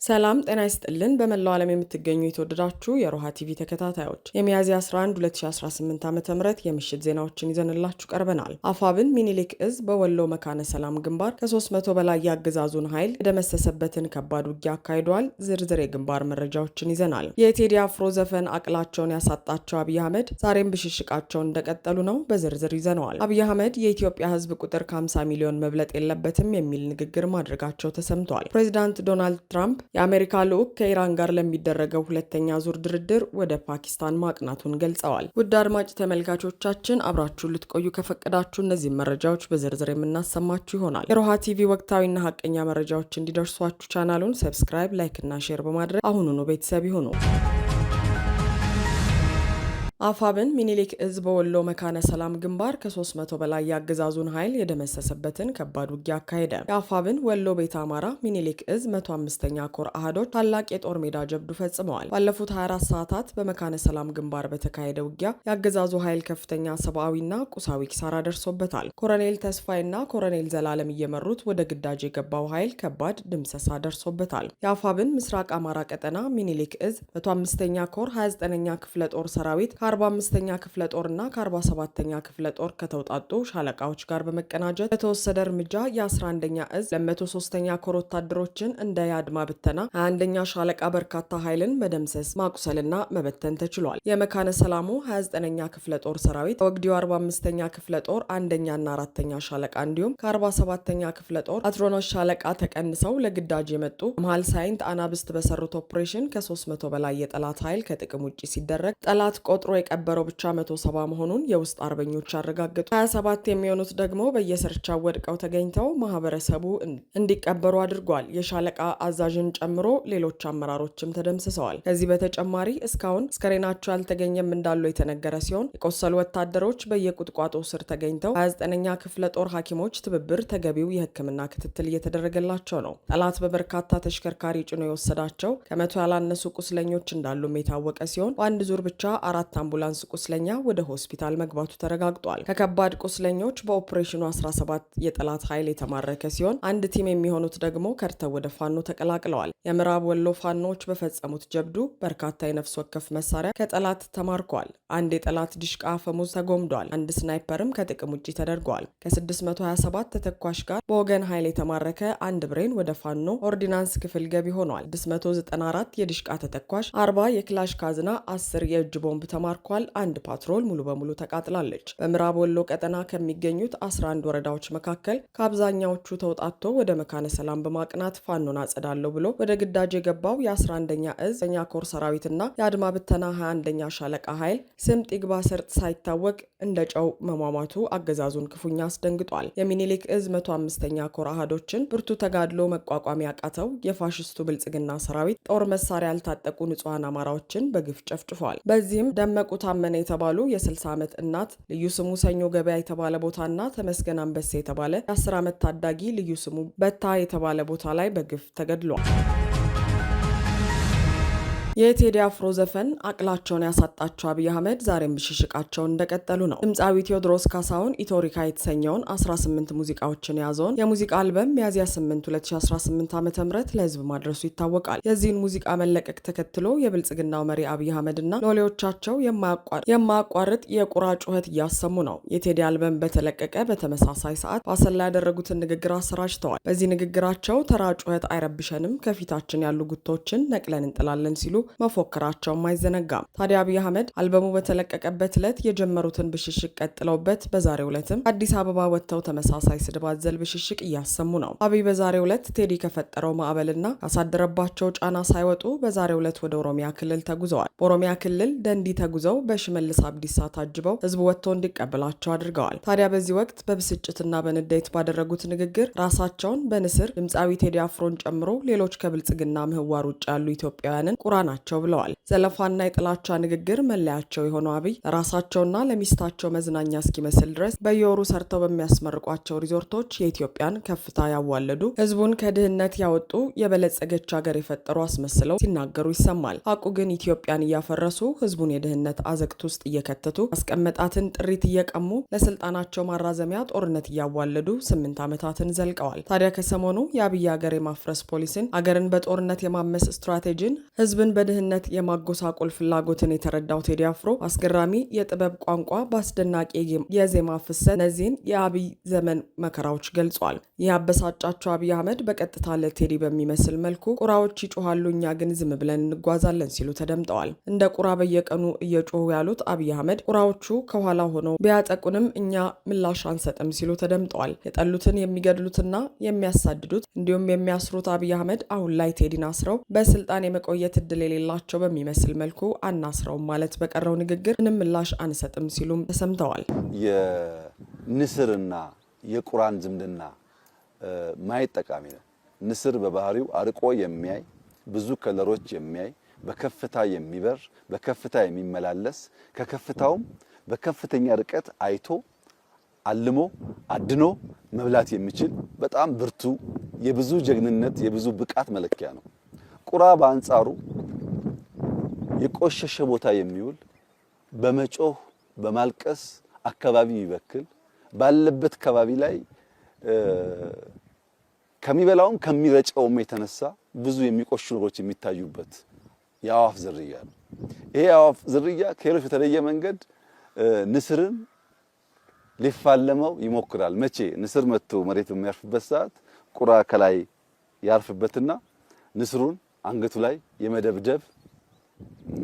ሰላም ጤና ይስጥልን። በመላው ዓለም የምትገኙ የተወደዳችሁ የሮሃ ቲቪ ተከታታዮች የሚያዝያ 11 2018 ዓ.ም የምሽት ዜናዎችን ይዘንላችሁ ቀርበናል። አፋብን ሚኒሊክ እዝ በወሎ መካነ ሰላም ግንባር ከ300 በላይ ያገዛዙን ኃይል የደመሰሰበትን ከባድ ውጊያ አካሂዷል። ዝርዝር የግንባር መረጃዎችን ይዘናል። የቴዲ አፍሮ ዘፈን አቅላቸውን ያሳጣቸው አብይ አህመድ ዛሬም ብሽሽቃቸውን እንደቀጠሉ ነው። በዝርዝር ይዘነዋል። አብይ አህመድ የኢትዮጵያ ሕዝብ ቁጥር ከ50 ሚሊዮን መብለጥ የለበትም የሚል ንግግር ማድረጋቸው ተሰምቷል። ፕሬዚዳንት ዶናልድ ትራምፕ የአሜሪካ ልዑክ ከኢራን ጋር ለሚደረገው ሁለተኛ ዙር ድርድር ወደ ፓኪስታን ማቅናቱን ገልጸዋል። ውድ አድማጭ ተመልካቾቻችን አብራችሁ ልትቆዩ ከፈቀዳችሁ እነዚህ መረጃዎች በዝርዝር የምናሰማችሁ ይሆናል። የሮሃ ቲቪ ወቅታዊና ሀቀኛ መረጃዎች እንዲደርሷችሁ ቻናሉን ሰብስክራይብ፣ ላይክ እና ሼር በማድረግ አሁኑኑ ቤተሰብ ይሁኑ። አፋብን ሚኒሊክ እዝ በወሎ መካነ ሰላም ግንባር ከ300 በላይ ያገዛዙን ኃይል የደመሰሰበትን ከባድ ውጊያ አካሄደ። የአፋብን ወሎ ቤተ አማራ ሚኒሊክ እዝ 105ኛ ኮር አህዶች ታላቅ የጦር ሜዳ ጀብዱ ፈጽመዋል። ባለፉት 24 ሰዓታት በመካነ ሰላም ግንባር በተካሄደ ውጊያ ያገዛዙ ኃይል ከፍተኛ ሰብአዊና ቁሳዊ ኪሳራ ደርሶበታል። ኮሎኔል ተስፋይና ኮሎኔል ዘላለም እየመሩት ወደ ግዳጅ የገባው ኃይል ከባድ ድምሰሳ ደርሶበታል። የአፋብን ምስራቅ አማራ ቀጠና ሚኒሊክ እዝ 105ኛ ኮር 29ኛ ክፍለ ጦር ሰራዊት ከ45ኛ ክፍለ ጦርና ከ47ኛ ክፍለ ጦር ከተውጣጡ ሻለቃዎች ጋር በመቀናጀት በተወሰደ እርምጃ የ11ኛ እዝ 203ኛ ኮር ወታደሮችን እንደ የአድማ ብተና 21ኛ ሻለቃ በርካታ ኃይልን መደምሰስ ማቁሰልና መበተን ተችሏል። የመካነ ሰላሙ 29ኛ ክፍለ ጦር ሰራዊት ወግዲው 45ኛ ክፍለ ጦር አንደኛና አራተኛ ሻለቃ እንዲሁም ከ47ኛ ክፍለ ጦር አትሮኖስ ሻለቃ ተቀንሰው ለግዳጅ የመጡ መሃል ሳይንት አናብስት በሰሩት ኦፕሬሽን ከ300 በላይ የጠላት ኃይል ከጥቅም ውጭ ሲደረግ ጠላት ቆጥሮ የቀበረው ብቻ 170 መሆኑን የውስጥ አርበኞች አረጋግጡ። 27 የሚሆኑት ደግሞ በየሰርቻው ወድቀው ተገኝተው ማህበረሰቡ እንዲቀበሩ አድርጓል። የሻለቃ አዛዥን ጨምሮ ሌሎች አመራሮችም ተደምስሰዋል። ከዚህ በተጨማሪ እስካሁን አስከሬናቸው ያልተገኘም እንዳሉ የተነገረ ሲሆን የቆሰሉ ወታደሮች በየቁጥቋጦ ስር ተገኝተው 29ኛ ክፍለ ጦር ሐኪሞች ትብብር ተገቢው የሕክምና ክትትል እየተደረገላቸው ነው። ጠላት በበርካታ ተሽከርካሪ ጭኖ የወሰዳቸው ከ100 ያላነሱ ቁስለኞች እንዳሉም የታወቀ ሲሆን በአንድ ዙር ብቻ 4 አምቡላንስ ቁስለኛ ወደ ሆስፒታል መግባቱ ተረጋግጧል። ከከባድ ቁስለኞች በኦፕሬሽኑ 17 የጠላት ኃይል የተማረከ ሲሆን አንድ ቲም የሚሆኑት ደግሞ ከርተው ወደ ፋኖ ተቀላቅለዋል። የምዕራብ ወሎ ፋኖዎች በፈጸሙት ጀብዱ በርካታ የነፍስ ወከፍ መሳሪያ ከጠላት ተማርኳል። አንድ የጠላት ዲሽቃ አፈሙዝ ተጎምዷል። አንድ ስናይፐርም ከጥቅም ውጭ ተደርጓል። ከ627 ተተኳሽ ጋር በወገን ኃይል የተማረከ አንድ ብሬን ወደ ፋኖ ኦርዲናንስ ክፍል ገቢ ሆኗል። 694 የዲሽቃ ተተኳሽ፣ 40 የክላሽ ካዝና፣ 10 የእጅ ቦምብ ተማርኳል። አንድ ፓትሮል ሙሉ በሙሉ ተቃጥላለች። በምዕራብ ወሎ ቀጠና ከሚገኙት 11 ወረዳዎች መካከል ከአብዛኛዎቹ ተውጣቶ ወደ መካነ ሰላም በማቅናት ፋኖን አጸዳለሁ ብሎ ወደ ግዳጅ የገባው የ11ኛ እዝ ኛ ኮር ሰራዊትና የአድማ ብተና 21ኛ ሻለቃ ኃይል ስምጥ ይግባ ሰርጥ ሳይታወቅ እንደ ጨው መሟሟቱ አገዛዙን ክፉኛ አስደንግጧል። የሚኒሊክ እዝ 105ኛ ኮር አህዶችን ብርቱ ተጋድሎ መቋቋም ያቃተው የፋሽስቱ ብልጽግና ሰራዊት ጦር መሳሪያ ያልታጠቁ ንጹሐን አማራዎችን በግፍ ጨፍጭፏል። በዚህም ደመቁ ታመነ የተባሉ የ60 ዓመት እናት፣ ልዩ ስሙ ሰኞ ገበያ የተባለ ቦታና ተመስገን አንበሴ የተባለ የ10 ዓመት ታዳጊ ልዩ ስሙ በታ የተባለ ቦታ ላይ በግፍ ተገድሏል። የቴዲ አፍሮ ዘፈን አቅላቸውን ያሳጣቸው አብይ አህመድ ዛሬም ብሽሽቃቸውን እንደቀጠሉ ነው። ድምፃዊ ቴዎድሮስ ካሳሁን ኢቶሪካ የተሰኘውን 18 ሙዚቃዎችን የያዘውን የሙዚቃ አልበም ሚያዝያ 8 2018 ዓ.ም ለህዝብ ማድረሱ ይታወቃል። የዚህን ሙዚቃ መለቀቅ ተከትሎ የብልጽግናው መሪ አብይ አህመድና ሎሌዎቻቸው የማያቋርጥ የቁራ ጩኸት እያሰሙ ነው። የቴዲ አልበም በተለቀቀ በተመሳሳይ ሰዓት በአሰላ ያደረጉትን ንግግር አሰራጭተዋል። በዚህ ንግግራቸው ተራ ጩኸት አይረብሸንም፣ ከፊታችን ያሉ ጉቶችን ነቅለን እንጥላለን ሲሉ መፎከራቸውም አይዘነጋም። ታዲያ አብይ አህመድ አልበሙ በተለቀቀበት ዕለት የጀመሩትን ብሽሽቅ ቀጥለውበት በዛሬው ዕለትም አዲስ አበባ ወጥተው ተመሳሳይ ስድብ አዘል ብሽሽቅ እያሰሙ ነው። አብይ በዛሬው ዕለት ቴዲ ከፈጠረው ማዕበልና ካሳደረባቸው ጫና ሳይወጡ በዛሬው ዕለት ወደ ኦሮሚያ ክልል ተጉዘዋል። በኦሮሚያ ክልል ደንዲ ተጉዘው በሽመልስ አብዲሳ ታጅበው ህዝቡ ወጥቶ እንዲቀበላቸው አድርገዋል። ታዲያ በዚህ ወቅት በብስጭትና በንዴት ባደረጉት ንግግር ራሳቸውን በንስር ድምፃዊ ቴዲ አፍሮን ጨምሮ ሌሎች ከብልጽግና ምህዋር ውጭ ያሉ ኢትዮጵያውያንን ቁራ ናቸው ብለዋል። ዘለፋና የጥላቻ ንግግር መለያቸው የሆነው አብይ ለራሳቸውና ለሚስታቸው መዝናኛ እስኪመስል ድረስ በየወሩ ሰርተው በሚያስመርቋቸው ሪዞርቶች የኢትዮጵያን ከፍታ ያዋለዱ፣ ህዝቡን ከድህነት ያወጡ፣ የበለጸገች ሀገር የፈጠሩ አስመስለው ሲናገሩ ይሰማል። ሀቁ ግን ኢትዮጵያን እያፈረሱ ህዝቡን የድህነት አዘቅት ውስጥ እየከተቱ ያስቀመጣትን ጥሪት እየቀሙ ለስልጣናቸው ማራዘሚያ ጦርነት እያዋለዱ 8 ዓመታትን ዘልቀዋል። ታዲያ ከሰሞኑ የአብይ ሀገር የማፍረስ ፖሊሲን፣ ሀገርን በጦርነት የማመስ ስትራቴጂን፣ ህዝብን በድህነት የማጎሳቆል ፍላጎትን የተረዳው ቴዲ አፍሮ አስገራሚ የጥበብ ቋንቋ በአስደናቂ የዜማ ፍሰት እነዚህን የአብይ ዘመን መከራዎች ገልጿል። ይህ አበሳጫቸው አብይ አህመድ በቀጥታ ለቴዲ በሚመስል መልኩ ቁራዎች ይጮሃሉ፣ እኛ ግን ዝም ብለን እንጓዛለን ሲሉ ተደምጠዋል። እንደ ቁራ በየቀኑ እየጮሁ ያሉት አብይ አህመድ ቁራዎቹ ከኋላ ሆነው ቢያጠቁንም እኛ ምላሽ አንሰጥም ሲሉ ተደምጠዋል። የጠሉትን የሚገድሉትና የሚያሳድዱት እንዲሁም የሚያስሩት አብይ አህመድ አሁን ላይ ቴዲን አስረው በስልጣን የመቆየት እድል የሌላቸው በሚመስል መልኩ አናስረውም ማለት በቀረው ንግግር ምንም ምላሽ አንሰጥም ሲሉም ተሰምተዋል። የንስርና የቁራን ዝምድና ማየት ጠቃሚ ነው። ንስር በባህሪው አርቆ የሚያይ ብዙ ከለሮች የሚያይ በከፍታ የሚበር በከፍታ የሚመላለስ ከከፍታውም በከፍተኛ ርቀት አይቶ አልሞ አድኖ መብላት የሚችል በጣም ብርቱ የብዙ ጀግንነት የብዙ ብቃት መለኪያ ነው። ቁራ በአንጻሩ የቆሸሸ ቦታ የሚውል በመጮህ በማልቀስ አካባቢ ይበክል ባለበት አካባቢ ላይ ከሚበላውም ከሚረጨውም የተነሳ ብዙ የሚቆሹ ነገሮች የሚታዩበት የአዋፍ ዝርያ ነው። ይሄ የአዋፍ ዝርያ ከሌሎች በተለየ መንገድ ንስርን ሊፋለመው ይሞክራል። መቼ ንስር መጥቶ መሬት በሚያርፍበት ሰዓት ቁራ ከላይ ያርፍበትና ንስሩን አንገቱ ላይ የመደብደብ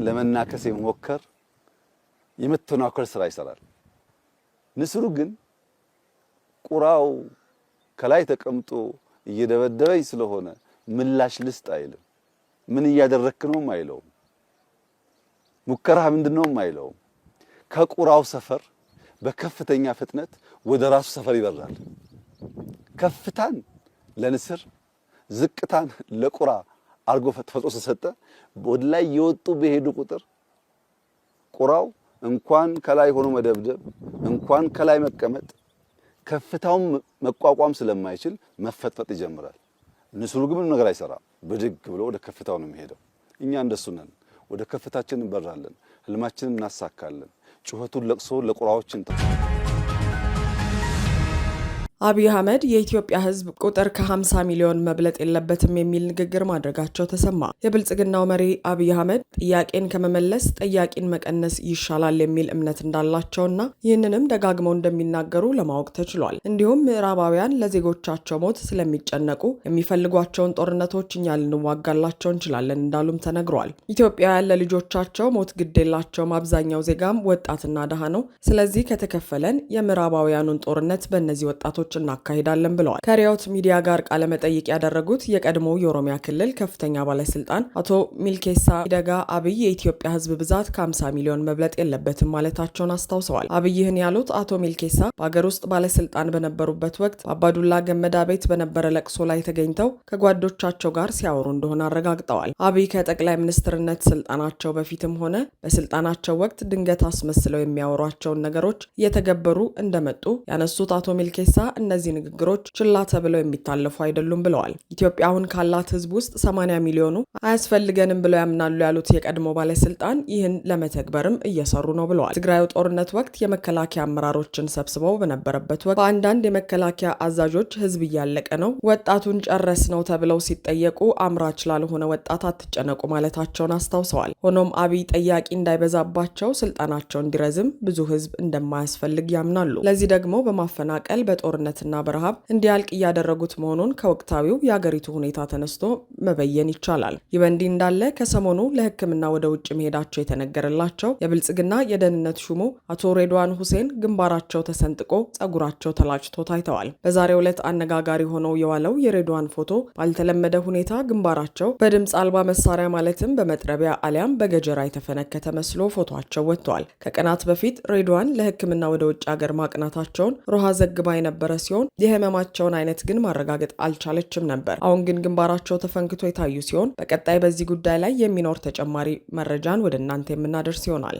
ለመናከስ የመሞከር የመተናኮል ስራ ይሰራል። ንስሩ ግን ቁራው ከላይ ተቀምጦ እየደበደበኝ ስለሆነ ምላሽ ልስጥ አይልም። ምን እያደረክ ነው አይለውም። ሙከራ ምንድነው አይለውም። ከቁራው ሰፈር በከፍተኛ ፍጥነት ወደ ራሱ ሰፈር ይበራል። ከፍታን ለንስር ዝቅታን ለቁራ አርጎ ፈጥፎ ተሰጠ። ወደ ላይ የወጡ በሄዱ ቁጥር ቁራው እንኳን ከላይ ሆኖ መደብደብ እንኳን ከላይ መቀመጥ ከፍታውን መቋቋም ስለማይችል መፈጥፈጥ ይጀምራል። ንስሩ ግን ምንም ነገር አይሰራም። ብድግ ብሎ ወደ ከፍታው ነው የሚሄደው። እኛ እንደሱ ነን። ወደ ከፍታችን እንበራለን፣ ህልማችንን እናሳካለን። ጩኸቱን ለቅሶ ለቁራዎችን አብይ አህመድ የኢትዮጵያ ህዝብ ቁጥር ከ50 ሚሊዮን መብለጥ የለበትም የሚል ንግግር ማድረጋቸው ተሰማ። የብልጽግናው መሪ አብይ አህመድ ጥያቄን ከመመለስ ጠያቂን መቀነስ ይሻላል የሚል እምነት እንዳላቸውና ይህንንም ደጋግመው እንደሚናገሩ ለማወቅ ተችሏል። እንዲሁም ምዕራባውያን ለዜጎቻቸው ሞት ስለሚጨነቁ የሚፈልጓቸውን ጦርነቶች እኛ ልንዋጋላቸው እንችላለን እንዳሉም ተነግሯል። ኢትዮጵያውያን ለልጆቻቸው ሞት ግድ የላቸውም። አብዛኛው ዜጋም ወጣትና ደሃ ነው። ስለዚህ ከተከፈለን የምዕራባውያኑን ጦርነት በእነዚህ ወጣቶች እናካሂዳለን ብለዋል። ከሪዮት ሚዲያ ጋር ቃለ መጠይቅ ያደረጉት የቀድሞው የኦሮሚያ ክልል ከፍተኛ ባለስልጣን አቶ ሚልኬሳ ሚደጋ አብይ የኢትዮጵያ ህዝብ ብዛት ከ50 ሚሊዮን መብለጥ የለበትም ማለታቸውን አስታውሰዋል። አብይህን ያሉት አቶ ሚልኬሳ በአገር ውስጥ ባለስልጣን በነበሩበት ወቅት በአባዱላ ገመዳ ቤት በነበረ ለቅሶ ላይ ተገኝተው ከጓዶቻቸው ጋር ሲያወሩ እንደሆነ አረጋግጠዋል። አብይ ከጠቅላይ ሚኒስትርነት ስልጣናቸው በፊትም ሆነ በስልጣናቸው ወቅት ድንገት አስመስለው የሚያወሯቸውን ነገሮች እየተገበሩ እንደመጡ ያነሱት አቶ ሚልኬሳ እነዚህ ንግግሮች ችላ ተብለው የሚታለፉ አይደሉም ብለዋል። ኢትዮጵያ አሁን ካላት ህዝብ ውስጥ 80 ሚሊዮኑ አያስፈልገንም ብለው ያምናሉ ያሉት የቀድሞ ባለስልጣን ይህን ለመተግበርም እየሰሩ ነው ብለዋል። ትግራዩ ጦርነት ወቅት የመከላከያ አመራሮችን ሰብስበው በነበረበት ወቅት በአንዳንድ የመከላከያ አዛዦች ህዝብ እያለቀ ነው፣ ወጣቱን ጨረስ ነው ተብለው ሲጠየቁ አምራች ላልሆነ ወጣት አትጨነቁ ማለታቸውን አስታውሰዋል። ሆኖም አብይ ጠያቂ እንዳይበዛባቸው ስልጣናቸው እንዲረዝም ብዙ ህዝብ እንደማያስፈልግ ያምናሉ። ለዚህ ደግሞ በማፈናቀል በጦርነትና በረሃብ እንዲያልቅ እያደረጉት መሆኑን ከወቅታዊው የአገሪቱ ሁኔታ ተነስቶ መበየን ይቻላል። ይህ በእንዲህ እንዳለ ከሰሞኑ ለሕክምና ወደ ውጭ መሄዳቸው የተነገረላቸው የብልጽግና የደህንነት ሹሙ አቶ ሬድዋን ሁሴን ግንባራቸው ተሰንጥቆ ጸጉራቸው ተላጭቶ ታይተዋል። በዛሬው ዕለት አነጋጋሪ ሆነው የዋለው የሬድዋን ፎቶ ባልተለመደ ሁኔታ ግንባራቸው በድምፅ አልባ መሳሪያ ማለትም በመጥረቢያ አሊያም በገጀራ የተፈነከተ መስሎ ፎቶቸው ወጥተዋል። ከቀናት በፊት ሬድዋን ለሕክምና ወደ ውጭ ሀገር ማቅናታቸውን ሮሃ ዘግባ የነበረ ሲሆን የህመማቸውን አይነት ግን ማረጋገጥ አልቻለችም ነበር። አሁን ግን ግንባራቸው ተፈንክቶ የታዩ ሲሆን በቀጣይ በዚህ ጉዳይ ላይ የሚኖር ተጨማሪ መረጃን ወደ እናንተ የምናደርስ ይሆናል።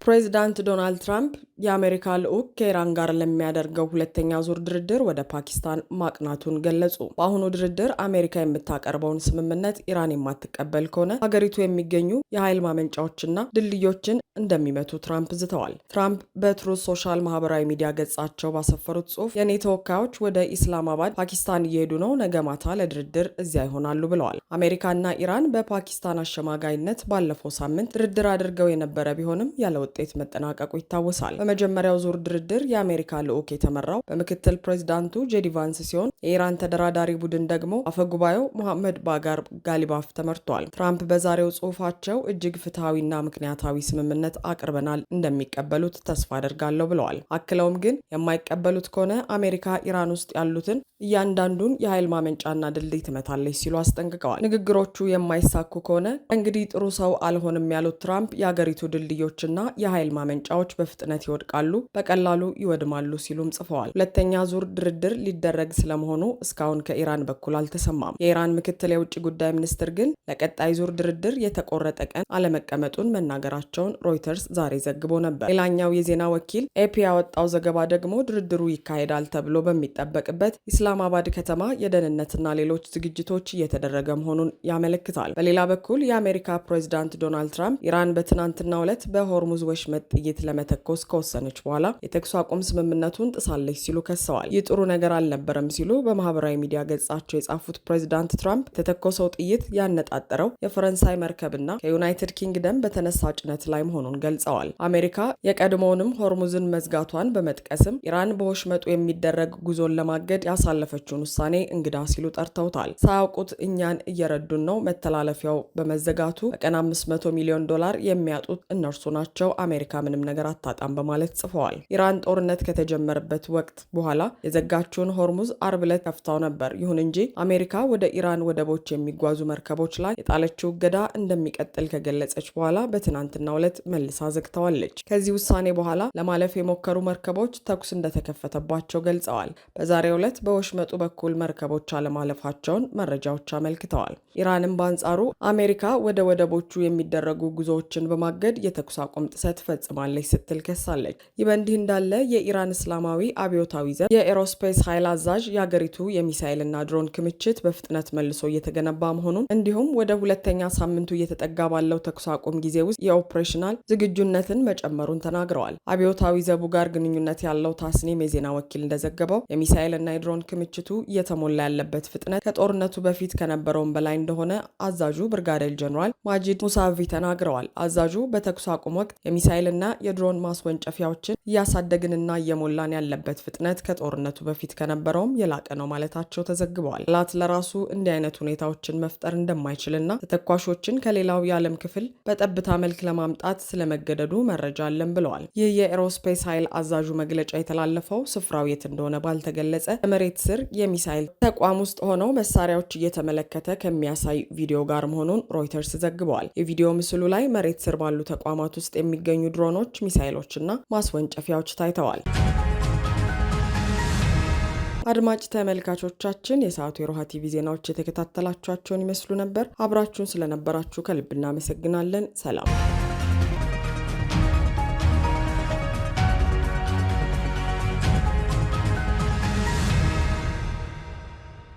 ፕሬዚዳንት ዶናልድ ትራምፕ የአሜሪካ ልዑክ ከኢራን ጋር ለሚያደርገው ሁለተኛ ዙር ድርድር ወደ ፓኪስታን ማቅናቱን ገለጹ። በአሁኑ ድርድር አሜሪካ የምታቀርበውን ስምምነት ኢራን የማትቀበል ከሆነ ሀገሪቱ የሚገኙ የኃይል ማመንጫዎችና ድልድዮችን እንደሚመቱ ትራምፕ ዝተዋል። ትራምፕ በትሩዝ ሶሻል ማህበራዊ ሚዲያ ገጻቸው ባሰፈሩት ጽሑፍ የኔ ተወካዮች ወደ ኢስላማባድ ፓኪስታን እየሄዱ ነው፣ ነገ ማታ ለድርድር እዚያ ይሆናሉ ብለዋል። አሜሪካና ኢራን በፓኪስታን አሸማጋይነት ባለፈው ሳምንት ድርድር አድርገው የነበረ ቢሆንም ያለ ውጤት መጠናቀቁ ይታወሳል። በመጀመሪያው ዙር ድርድር የአሜሪካ ልዑክ የተመራው በምክትል ፕሬዚዳንቱ ጄዲ ቫንስ ሲሆን የኢራን ተደራዳሪ ቡድን ደግሞ አፈጉባኤው መሐመድ ባጋር ጋሊባፍ ተመርቷል። ትራምፕ በዛሬው ጽሑፋቸው እጅግ ፍትሐዊና ምክንያታዊ ስምምነት አቅርበናል፣ እንደሚቀበሉት ተስፋ አደርጋለሁ ብለዋል። አክለውም ግን የማይቀበሉት ከሆነ አሜሪካ ኢራን ውስጥ ያሉትን እያንዳንዱን የኃይል ማመንጫና ድልድይ ትመታለች ሲሉ አስጠንቅቀዋል። ንግግሮቹ የማይሳኩ ከሆነ እንግዲህ ጥሩ ሰው አልሆንም ያሉት ትራምፕ የአገሪቱ ድልድዮችና የኃይል ማመንጫዎች በፍጥነት ይወድቃሉ፣ በቀላሉ ይወድማሉ ሲሉም ጽፈዋል። ሁለተኛ ዙር ድርድር ሊደረግ ስለመሆኑ እስካሁን ከኢራን በኩል አልተሰማም። የኢራን ምክትል የውጭ ጉዳይ ሚኒስትር ግን ለቀጣይ ዙር ድርድር የተቆረጠ ቀን አለመቀመጡን መናገራቸውን ሮይተርስ ዛሬ ዘግቦ ነበር። ሌላኛው የዜና ወኪል ኤፒ ያወጣው ዘገባ ደግሞ ድርድሩ ይካሄዳል ተብሎ በሚጠበቅበት ኢስላማባድ ከተማ የደህንነትና ሌሎች ዝግጅቶች እየተደረገ መሆኑን ያመለክታል። በሌላ በኩል የአሜሪካ ፕሬዚዳንት ዶናልድ ትራምፕ ኢራን በትናንትናው ዕለት በሆርሙዝ ወሽመጥ ጥይት ለመተኮስ ከወሰነች በኋላ የተኩስ አቁም ስምምነቱን ጥሳለች ሲሉ ከሰዋል። ይህ ጥሩ ነገር አልነበረም ሲሉ በማህበራዊ ሚዲያ ገጻቸው የጻፉት ፕሬዚዳንት ትራምፕ የተተኮሰው ጥይት ያነጣጠረው የፈረንሳይ መርከብና ከዩናይትድ ኪንግደም በተነሳ ጭነት ላይ መሆኑን ገልጸዋል። አሜሪካ የቀድሞውንም ሆርሙዝን መዝጋቷን በመጥቀስም ኢራን በወሽመጡ የሚደረግ ጉዞን ለማገድ ያሳለፈችውን ውሳኔ እንግዳ ሲሉ ጠርተውታል። ሳያውቁት እኛን እየረዱን ነው፣ መተላለፊያው በመዘጋቱ በቀን $500 ሚሊዮን የሚያጡት እነርሱ ናቸው፣ አሜሪካ ምንም ነገር አታጣም በማለት ጽፈዋል። ኢራን ጦርነት ከተጀመረበት ወቅት በኋላ የዘጋችውን ሆርሙዝ አርብ ዕለት ከፍታው ነበር። ይሁን እንጂ አሜሪካ ወደ ኢራን ወደቦች የሚጓዙ መርከቦች ላይ የጣለችው እገዳ እንደሚቀጥል ከገለጸች በኋላ በትናንትናው ዕለት መልሳ ዘግተዋለች። ከዚህ ውሳኔ በኋላ ለማለፍ የሞከሩ መርከቦች ተኩስ እንደተከፈተባቸው ገልጸዋል። በዛሬው ዕለት በወሽመጡ በኩል መርከቦች አለማለፋቸውን መረጃዎች አመልክተዋል። ኢራንም በአንጻሩ አሜሪካ ወደ ወደቦቹ የሚደረጉ ጉዞዎችን በማገድ የተኩስ አቁም ጥሰት ፈጽማለች ስትል ከሳለች። ይህ በእንዲህ እንዳለ የኢራን እስላማዊ አብዮታዊ ዘብ የኤሮስፔስ ኃይል አዛዥ የሀገሪቱ የሚሳይልና ድሮን ክምችት በፍጥነት መልሶ እየተገነባ መሆኑን እንዲሁም ወደ ሁለተኛ ሳምንቱ እየተጠጋ ባለው ተኩስ አቁም ጊዜ ውስጥ የኦፕሬሽናል ዝግጁነትን መጨመሩን ተናግረዋል። አብዮታዊ ዘቡ ጋር ግንኙነት ያለው ታስኒም የዜና ወኪል እንደዘገበው የሚሳይልና የድሮን ክምችቱ እየተሞላ ያለበት ፍጥነት ከጦርነቱ በፊት ከነበረውም በላይ እንደሆነ አዛዡ ብርጋዴር ጀነራል ማጂድ ሙሳቪ ተናግረዋል። አዛዡ በተኩስ አቁም ወቅት የሚሳይልና የድሮን ማስወንጨፊያዎችን እያሳደግንና እየሞላን ያለበት ፍጥነት ከጦርነቱ በፊት ከነበረውም የላቀ ነው ማለታቸው ተዘግበዋል። ጠላት ለራሱ እንዲህ አይነት ሁኔታዎችን መፍጠር እንደማይችልና ተተኳሾችን ከሌላው የዓለም ክፍል በጠብታ መልክ ለማምጣት ስለመገደዱ መረጃ አለን ብለዋል። ይህ የኤሮስፔስ ኃይል አዛዡ መግለጫ የተላለፈው ስፍራው የት እንደሆነ ባልተገለጸ መሬት ስር የሚሳይል ተቋም ውስጥ ሆነው መሳሪያዎች እየተመለከተ ከሚያሳይ ቪዲዮ ጋር መሆኑን ሮይተርስ ዘግበዋል። የቪዲዮ ምስሉ ላይ መሬት ስር ባሉ ተቋማት ውስጥ የሚገኙ ድሮኖች፣ ሚሳይሎችና ማስወንጨፊያዎች ታይተዋል። አድማጭ ተመልካቾቻችን የሰዓቱ የሮሃ ቲቪ ዜናዎች የተከታተላችኋቸውን ይመስሉ ነበር። አብራችሁን ስለነበራችሁ ከልብ እናመሰግናለን። ሰላም።